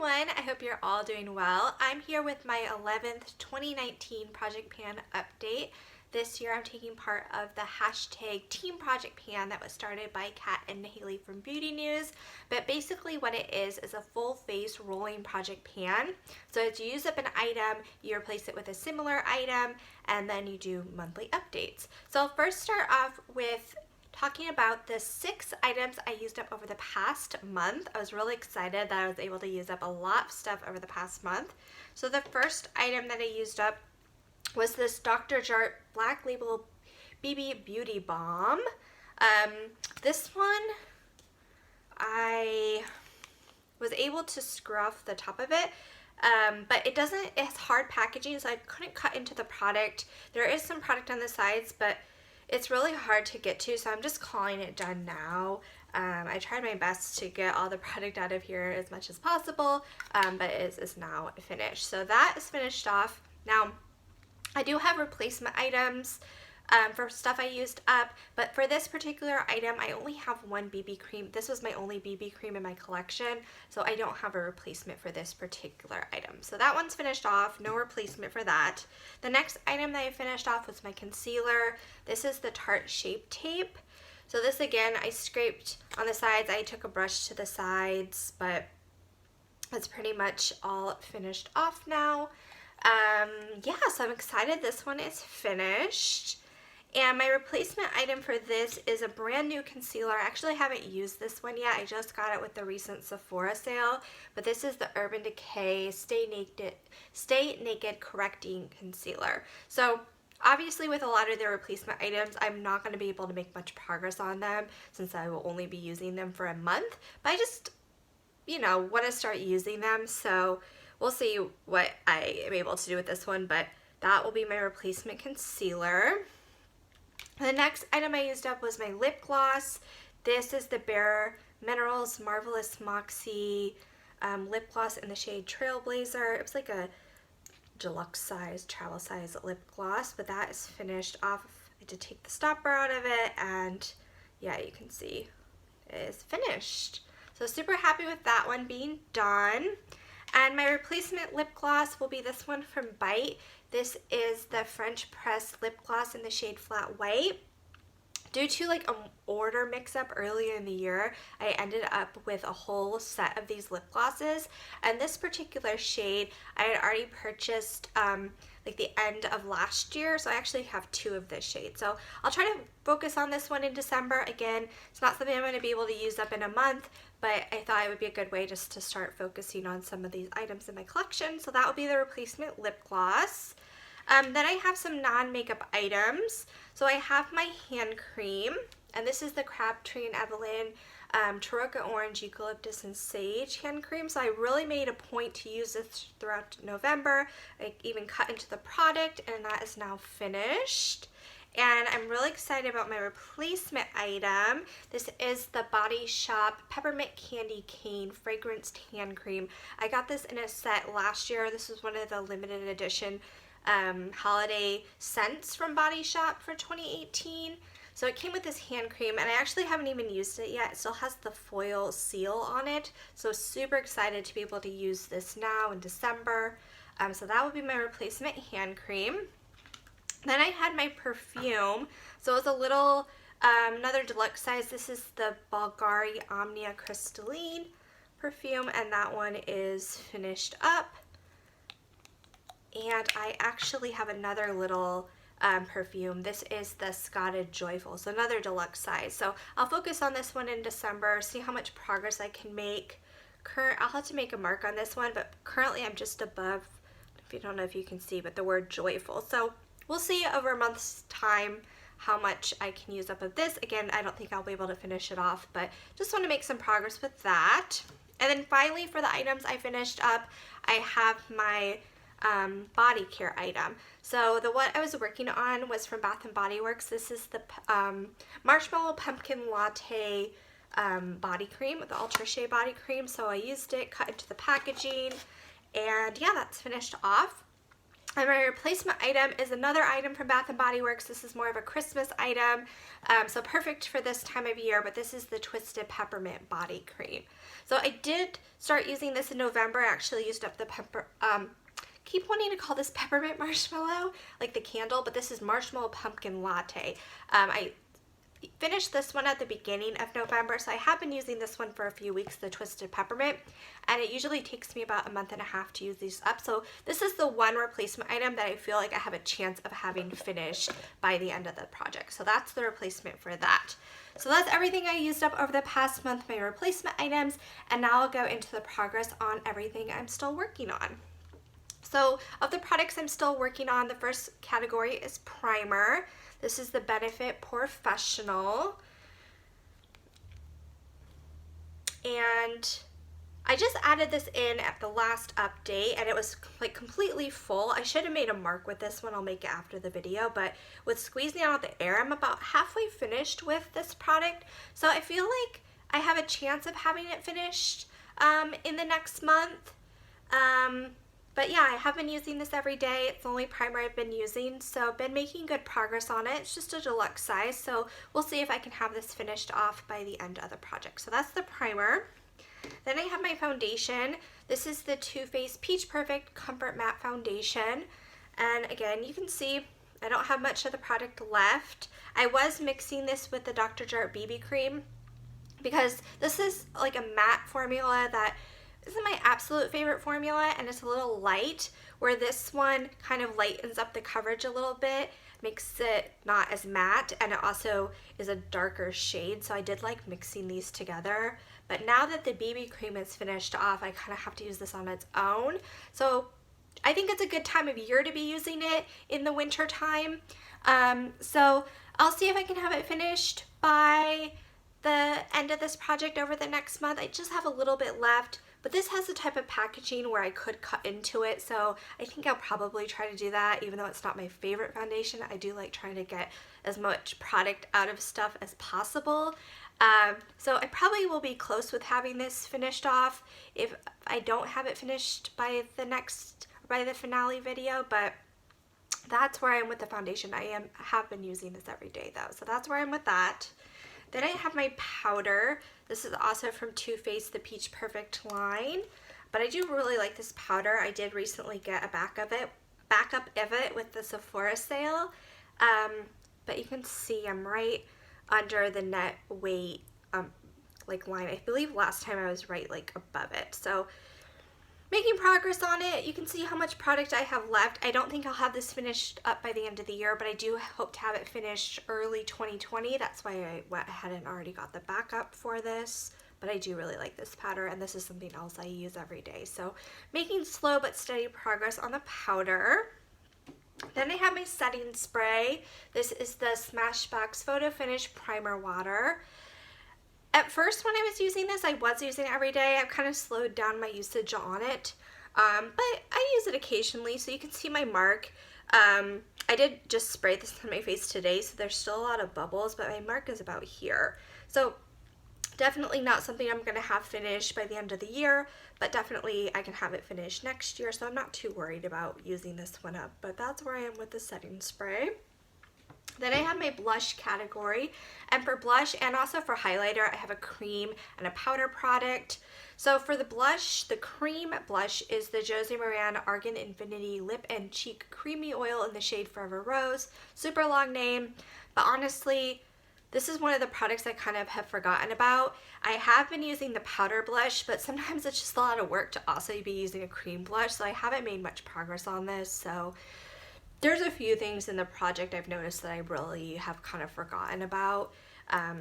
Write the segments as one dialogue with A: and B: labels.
A: everyone, I hope you're all doing well. I'm here with my 11th 2019 Project Pan update. This year I'm taking part of the hashtag teamprojectpan that was started by Kat and Hailey from Beauty News. But basically what it is a full face rolling project pan. So as you use up an item, you replace it with a similar item, and then you do monthly updates. So I'll first start off with talking about the 6 items I used up over the past month. I was really excited that I was able to use up a lot of stuff over the past month. So the first item that I used up was this Dr. Jart Black Label BB Beauty Balm. This one, I was able to screw off the top of it, but it's hard packaging, so I couldn't cut into the product. There is some product on the sides, but it's really hard to get to, so I'm just calling it done now. I tried my best to get all the product out of here as much as possible, but it is now finished. So that is finished off. Now, I do have replacement items for stuff I used up, but for this particular item, I only have one BB cream. This was my only BB cream in my collection, so I don't have a replacement for this particular item. So that one's finished off, no replacement for that. The next item that I finished off was my concealer. This is the Tarte Shape Tape. So this again, I scraped on the sides. I took a brush to the sides, but that's pretty much all finished off now. Yeah, so I'm excited this one is finished. And my replacement item for this is a brand new concealer. I actually haven't used this one yet. I just got it with the recent Sephora sale. But this is the Urban Decay Stay Naked Correcting Concealer. So obviously with a lot of their replacement items, I'm not going to be able to make much progress on them since I will only be using them for a month. But I just, want to start using them. So we'll see what I am able to do with this one. But that will be my replacement concealer. The next item I used up was my lip gloss. This is the Bare Minerals Marvelous Moxie lip gloss in the shade Trailblazer. It was like a deluxe size, travel size lip gloss, but that is finished off. I did take the stopper out of it, and yeah, you can see it is finished. So super happy with that one being done. And my replacement lip gloss will be this one from Bite. This is the French Press lip gloss in the shade Flat White. Due to like an order mix-up earlier in the year, I ended up with a whole set of these lip glosses. And this particular shade, I had already purchased like the end of last year, so I actually have 2 of this shade. So I'll try to focus on this one in December. Again, it's not something I'm going to be able to use up in a month, but I thought it would be a good way just to start focusing on some of these items in my collection. So that will be the replacement lip gloss. Then I have some non-makeup items. So I have my hand cream, and this is the Crabtree and Evelyn Tarocca Orange, Eucalyptus, and Sage hand cream. So I really made a point to use this throughout November. I even cut into the product, and that is now finished. And I'm really excited about my replacement item. This is the Body Shop Peppermint Candy Cane Fragranced Hand Cream. I got this in a set last year. This was one of the limited edition holiday scents from Body Shop for 2018. So it came with this hand cream, and I actually haven't even used it yet. It still has the foil seal on it. So super excited to be able to use this now in December. So that would be my replacement hand cream. Then I had my perfume. So it was a little, another deluxe size. This is the Bulgari Omnia Crystalline perfume, and that one is finished up. And I actually have another little perfume. This is the Scotted Joyful, so another deluxe size. So I'll focus on this one in December, see how much progress I can make. I'll have to make a mark on this one, but currently I'm just above, if you don't know if you can see, but the word joyful. So we'll see over a month's time how much I can use up of this. Again, I don't think I'll be able to finish it off, but just want to make some progress with that. And then finally, for the items I finished up, I have my body care item. So what I was working on was from Bath & Body Works. This is the Marshmallow Pumpkin Latte body cream, the Ultra Shea body cream. So I used it, cut into the packaging, and yeah, that's finished off. And my replacement item is another item from Bath & Body Works. This is more of a Christmas item, so perfect for this time of year, but this is the Twisted Peppermint Body Cream. So I did start using this in November. I actually used up the keep wanting to call this peppermint marshmallow, like the candle, but this is marshmallow pumpkin latte. I finished this one at the beginning of November, so I have been using this one for a few weeks, the Twisted Peppermint, and it usually takes me about a month and a half to use these up. So this is the one replacement item that I feel like I have a chance of having finished by the end of the project. So that's the replacement for that. So that's everything I used up over the past month, my replacement items, and now I'll go into the progress on everything I'm still working on. So of the products I'm still working on, the first category is primer. This is the Benefit Professional. And I just added this in at the last update and it was like completely full. I should have made a mark with this one. I'll make it after the video, but with squeezing out the air, I'm about halfway finished with this product. So I feel like I have a chance of having it finished in the next month. But yeah, I have been using this every day. It's the only primer I've been using, so I've been making good progress on it. It's just a deluxe size, so we'll see if I can have this finished off by the end of the project. So that's the primer. Then I have my foundation. This is the Too Faced Peach Perfect Comfort Matte Foundation. And again, you can see I don't have much of the product left. I was mixing this with the Dr. Jart BB cream because this is like a matte formula that isn't my absolute favorite formula, and it's a little light, where this one kind of lightens up the coverage a little bit, makes it not as matte, and it also is a darker shade, so I did like mixing these together. But now that the BB cream is finished off, I kind of have to use this on its own. So I think it's a good time of year to be using it in the winter time. So I'll see if I can have it finished by the end of this project over the next month. I just have a little bit left. But this has the type of packaging where I could cut into it, so I think I'll probably try to do that. Even though it's not my favorite foundation, I do like trying to get as much product out of stuff as possible. So I probably will be close with having this finished off if I don't have it finished by the finale video, but that's where I am with the foundation. I have been using this every day though, so that's where I'm with that. Then I have my powder. This is also from Too Faced, the Peach Perfect line. But I do really like this powder. I did recently get a backup of it with the Sephora sale. But you can see I'm right under the net weight like line. I believe last time I was right like above it. So making progress on it. You can see how much product I have left. I don't think I'll have this finished up by the end of the year, but I do hope to have it finished early 2020. That's why I went ahead and already got the backup for this. But I do really like this powder, and this is something else I use every day. So making slow but steady progress on the powder. Then I have my setting spray. This is the Smashbox Photo Finish Primer Water. At first when I was using this, I was using it every day. I've kind of slowed down my usage on it, but I use it occasionally, so you can see my mark. I did just spray this on my face today, so there's still a lot of bubbles, but my mark is about here. So definitely not something I'm going to have finished by the end of the year, but definitely I can have it finished next year, so I'm not too worried about using this one up, but that's where I am with the setting spray. Then I have my blush category, and for blush and also for highlighter, I have a cream and a powder product. So for the blush, the cream blush is the Josie Maran Argan Infinity Lip and Cheek Creamy Oil in the shade Forever Rose. Super long name, but honestly, this is one of the products I kind of have forgotten about. I have been using the powder blush, but sometimes it's just a lot of work to also be using a cream blush, so I haven't made much progress on this. So there's a few things in the project I've noticed that I really have kind of forgotten about.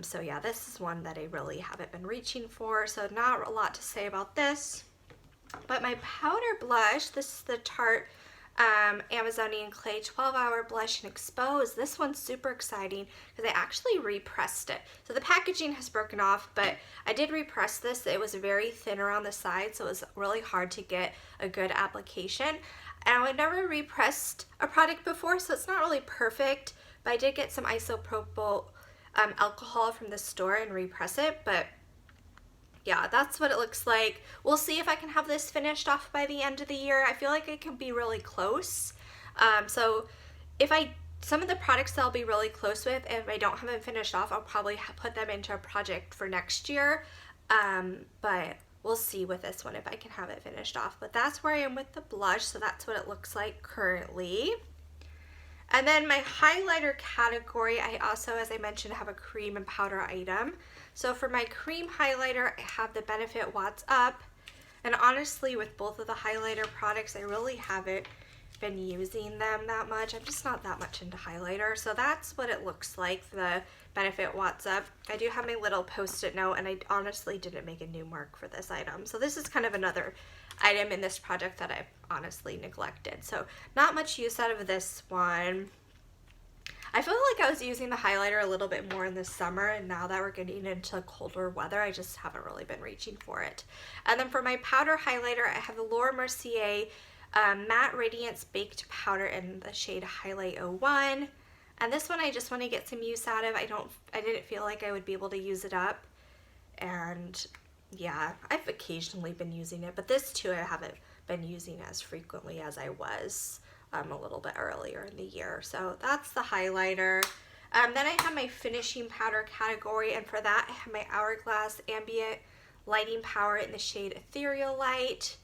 A: So yeah, this is one that I really haven't been reaching for, so not a lot to say about this. But my powder blush, this is the Tarte Amazonian Clay 12-Hour Blush and Expose. This one's super exciting because I actually repressed it. So the packaging has broken off, but I did repress this. It was very thin around the side, so it was really hard to get a good application. And I've never repressed a product before, so it's not really perfect, but I did get some isopropyl alcohol from the store and repress it, but yeah, that's what it looks like. We'll see if I can have this finished off by the end of the year. I feel like it could be really close. So if some of the products that I'll be really close with, if I don't have them finished off, I'll probably put them into a project for next year. But we'll see with this one if I can have it finished off. But that's where I am with the blush, so that's what it looks like currently. And then my highlighter category, I also, as I mentioned, have a cream and powder item. So for my cream highlighter, I have the Benefit Watts Up. And honestly, with both of the highlighter products, I really haven't been using them that much. I'm just not that much into highlighter. So that's what it looks like, the Benefit Watts Up. I do have my little post-it note, and I honestly didn't make a new mark for this item. So this is kind of another item in this project that I've honestly neglected. So not much use out of this one. I feel like I was using the highlighter a little bit more in the summer, and now that we're getting into colder weather, I just haven't really been reaching for it. And then for my powder highlighter, I have the Laura Mercier Matte Radiance Baked Powder in the shade Highlight 01. And this one I just want to get some use out of. I didn't feel like I would be able to use it up. And yeah, I've occasionally been using it, but this too I haven't been using as frequently as I was a little bit earlier in the year. So that's the highlighter. Then I have my finishing powder category, and for that I have my Hourglass Ambient Lighting Powder in the shade Ethereal Light.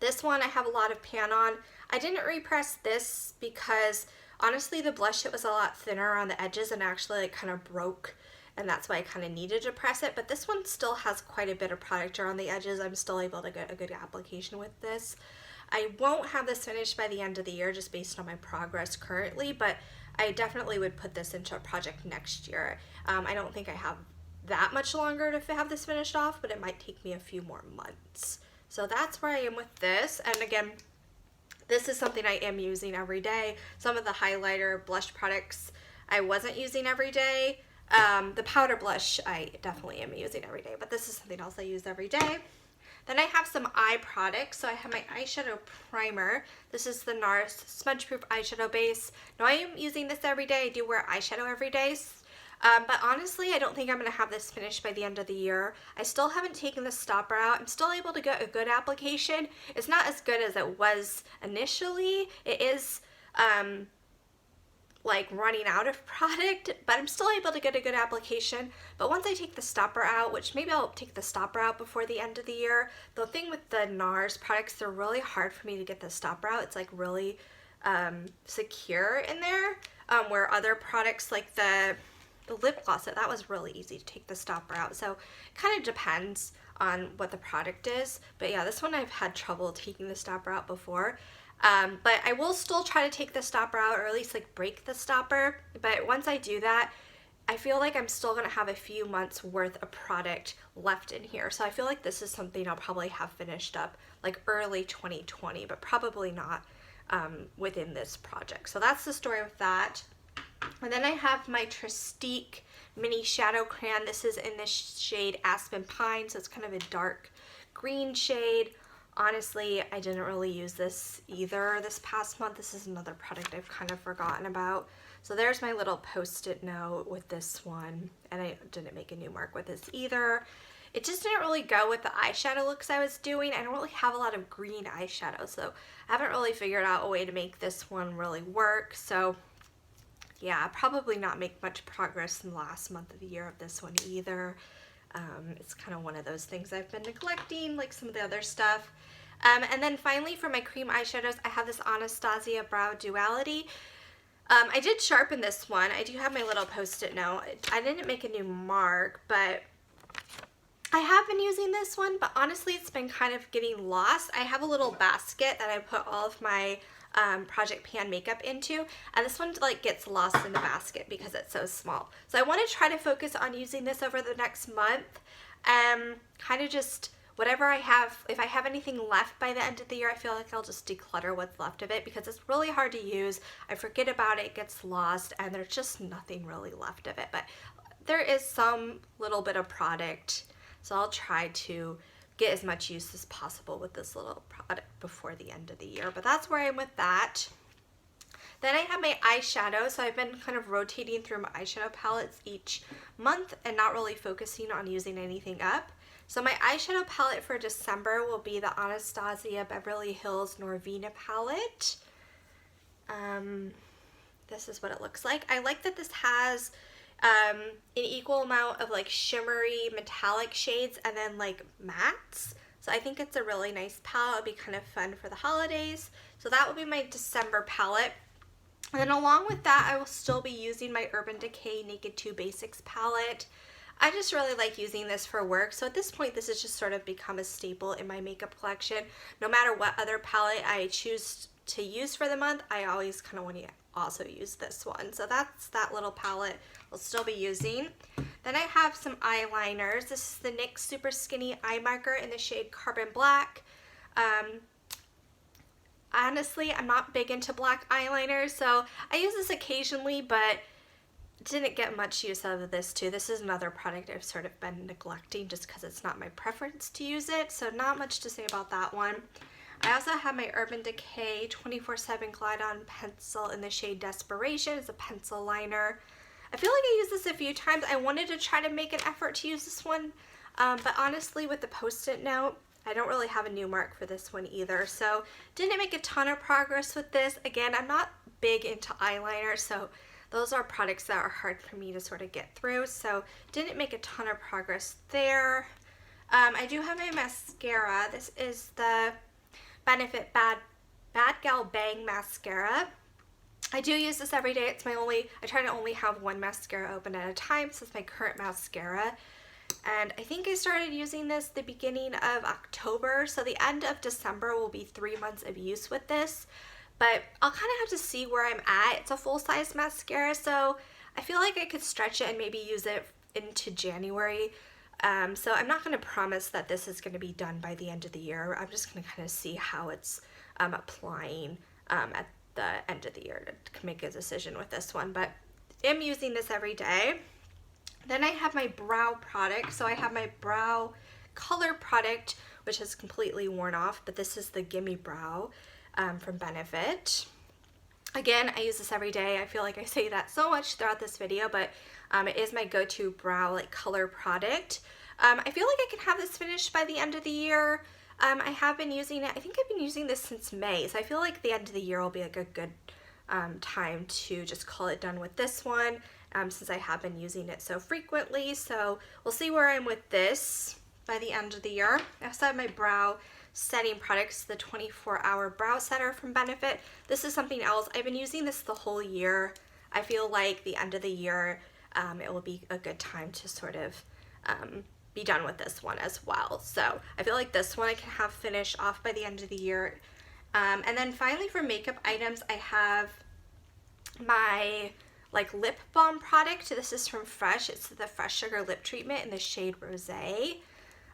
A: This one I have a lot of pan on. I didn't repress this because honestly the blush, it was a lot thinner on the edges and actually like kind of broke, and that's why I kind of needed to press it. But this one still has quite a bit of product around the edges. I'm still able to get a good application with this. I won't have this finished by the end of the year just based on my progress currently, but I definitely would put this into a project next year. I don't think I have that much longer to have this finished off, but it might take me a few more months. So that's where I am with this. And again, this is something I am using every day. Some of the highlighter blush products I wasn't using every day. The powder blush I definitely am using every day, but this is something else I use every day. Then I have some eye products. So I have my eyeshadow primer. This is the Nars Smudge Proof Eyeshadow Base. Now I am using this every day. I do wear eyeshadow every day. But honestly, I don't think I'm going to have this finished by the end of the year. I still haven't taken the stopper out. I'm still able to get a good application. It's not as good as it was initially. It is like running out of product, but I'm still able to get a good application. But once I take the stopper out, which maybe I'll take the stopper out before the end of the year. The thing with the Nars products, they're really hard for me to get the stopper out. It's like really secure in there, where other products like the lip gloss, that was really easy to take the stopper out. So it kind of depends on what the product is. But yeah, this one I've had trouble taking the stopper out before. But I will still try to take the stopper out, or at least like break the stopper. But once I do that, I feel like I'm still going to have a few months worth of product left in here. So I feel like this is something I'll probably have finished up like early 2020, but probably not within this project. So that's the story with that. And then I have my trèStiQue Mini Shadow Crayon. This is in the shade Aspen Pine, so it's kind of a dark green shade. Honestly, I didn't really use this either this past month. This is another product I've kind of forgotten about. So there's my little post-it note with this one, and I didn't make a new mark with this either. It just didn't really go with the eyeshadow looks I was doing. I don't really have a lot of green eyeshadow, so I haven't really figured out a way to make this one really work. So yeah, probably not make much progress in the last month of the year of this one either. It's kind of one of those things I've been neglecting, like some of the other stuff. And then finally for my cream eyeshadows, I have this Anastasia Brow Duality. I did sharpen this one. I do have my little post-it note. I didn't make a new mark, but I have been using this one, but honestly it's been kind of getting lost. I have a little basket that I put all of my Project Pan makeup into, and this one like gets lost in the basket because it's so small. So I want to try to focus on using this over the next month. Kind of just whatever I have, if I have anything left by the end of the year, I feel like I'll just declutter what's left of it because it's really hard to use. I forget about it, it gets lost, and there's just nothing really left of it. But there is some little bit of product, so I'll try to get as much use as possible with this little product before the end of the year. But that's where I am with that. Then I have my eyeshadow. So I've been kind of rotating through my eyeshadow palettes each month and not really focusing on using anything up. So my eyeshadow palette for December will be the Anastasia Beverly Hills Norvina palette. This is what it looks like. I like that this has an equal amount of like shimmery metallic shades and then like mattes. So I think it's a really nice palette. It'll be kind of fun for the holidays. So that will be my December palette. And then along with that, I will still be using my Urban Decay Naked 2 Basics palette. I just really like using this for work. So at this point, this has just sort of become a staple in my makeup collection. No matter what other palette I choose to use for the month, I always kind of want to also use this one. So that's that little palette I'll still be using. Then I have some eyeliners. This is the NYX Super Skinny Eye Marker in the shade Carbon Black. Honestly, I'm not big into black eyeliners, so I use this occasionally, but didn't get much use out of this too. This is another product I've sort of been neglecting just because it's not my preference to use it, so not much to say about that one. I also have my Urban Decay 24/7 Glide On Pencil in the shade Desperation. It's a pencil liner. I feel like I used this a few times. I wanted to try to make an effort to use this one, but honestly with the Post-it note, I don't really have a new mark for this one either, so didn't make a ton of progress with this. Again, I'm not big into eyeliner, so those are products that are hard for me to sort of get through, so didn't make a ton of progress there. I do have my mascara. This is the Benefit Bad Gal Bang Mascara. I do use this every day. It's my only, I try to only have one mascara open at a time, so it's my current mascara. And I think I started using this the beginning of October, so the end of December will be 3 months of use with this. But I'll kind of have to see where I'm at. It's a full-size mascara, so I feel like I could stretch it and maybe use it into January. So I'm not going to promise that this is going to be done by the end of the year. I'm just going to kind of see how it's applying at the end of the year to make a decision with this one. But I'm using this every day. Then I have my brow product. So I have my brow color product, which has completely worn off, but this is the Gimme Brow from Benefit. Again, I use this every day. I feel like I say that so much throughout this video, but it is my go-to brow like color product. I feel like I can have this finished by the end of the year. I have been using it. I think I've been using this since May, so I feel like the end of the year will be like a good time to just call it done with this one, since I have been using it so frequently. So we'll see where I'm with this by the end of the year. I also have my brow setting products, the 24-hour brow setter from Benefit. This is something else. I've been using this the whole year. I feel like the end of the year, it will be a good time to sort of be done with this one as well. So I feel like this one I can have finished off by the end of the year. And then finally for makeup items, I have my like lip balm product. This is from Fresh. It's the Fresh Sugar Lip Treatment in the shade Rosé.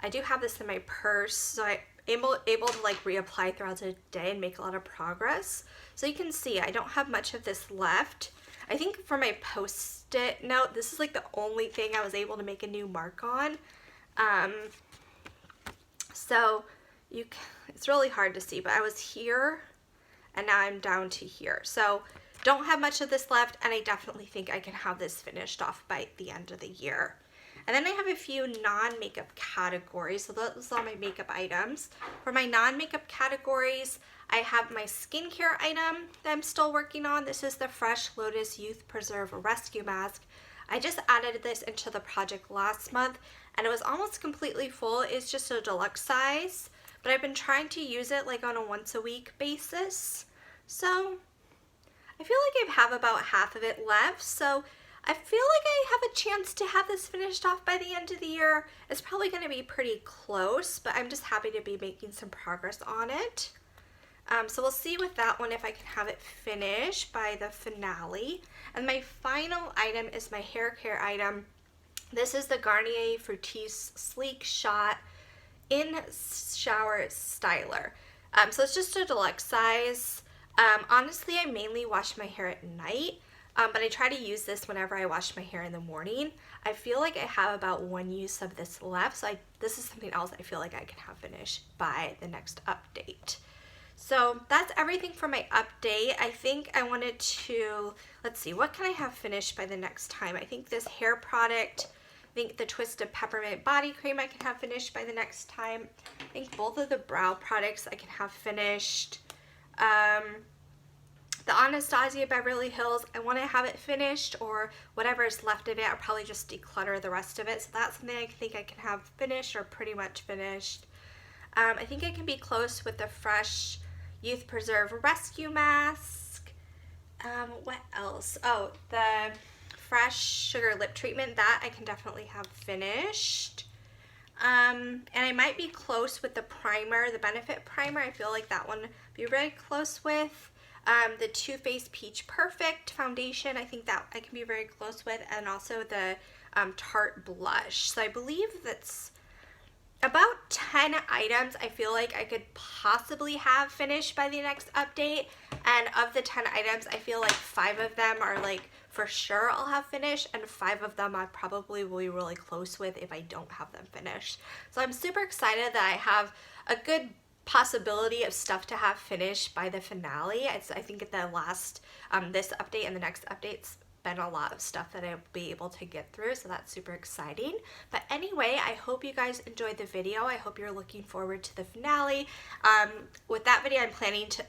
A: I do have this in my purse, so I'm able to like reapply throughout the day and make a lot of progress. So you can see I don't have much of this left. I think for my Post-it note, this is like the only thing I was able to make a new mark on. So it's really hard to see, but I was here and now I'm down to here. So don't have much of this left, and I definitely think I can have this finished off by the end of the year. And then I have a few non-makeup categories. So those are my makeup items. For my non-makeup categories, I have my skincare item that I'm still working on. This is the Fresh Lotus Youth Preserve Rescue Mask. I just added this into the project last month, and it was almost completely full. It's just a deluxe size, but I've been trying to use it like on a once-a-week basis. So I feel like I have about half of it left. So I feel like I have a chance to have this finished off by the end of the year. It's probably going to be pretty close, but I'm just happy to be making some progress on it. So we'll see with that one if I can have it finished by the finale. And my final item is my hair care item. This is the Garnier Fructis Sleek Shot in Shower Styler. So it's just a deluxe size. Honestly, I mainly wash my hair at night. But I try to use this whenever I wash my hair in the morning. I feel like I have about one use of this left, so this is something else I feel like I can have finished by the next update. So that's everything for my update. I think I wanted to, let's see, what can I have finished by the next time? I think this hair product, I think the Twisted Peppermint Body Cream I can have finished by the next time. I think both of the brow products I can have finished. The Anastasia Beverly Hills, I want to have it finished, or whatever is left of it, I'll probably just declutter the rest of it. So that's something I think I can have finished, or pretty much finished. I think I can be close with the Fresh Youth Preserve Rescue Mask. What else? Oh, the Fresh Sugar Lip Treatment, that I can definitely have finished. And I might be close with the primer, the Benefit Primer. I feel like that one I'd be very close with. The Too Faced Peach Perfect Foundation, I think that I can be very close with, and also the Tarte Blush. So I believe that's about 10 items I feel like I could possibly have finished by the next update. And of the 10 items, I feel like 5 of them are like for sure I'll have finished, and 5 of them I probably will be really close with if I don't have them finished. So I'm super excited that I have a good possibility of stuff to have finished by the finale. I think the last, this update and the next update's been a lot of stuff that I'll be able to get through, so that's super exciting. But anyway, I hope you guys enjoyed the video. I hope you're looking forward to the finale. With that video,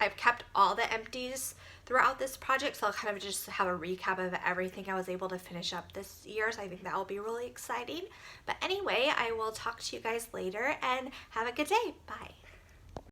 A: I've kept all the empties throughout this project, so I'll kind of just have a recap of everything I was able to finish up this year, so I think that will be really exciting. But anyway, I will talk to you guys later, and have a good day. Bye.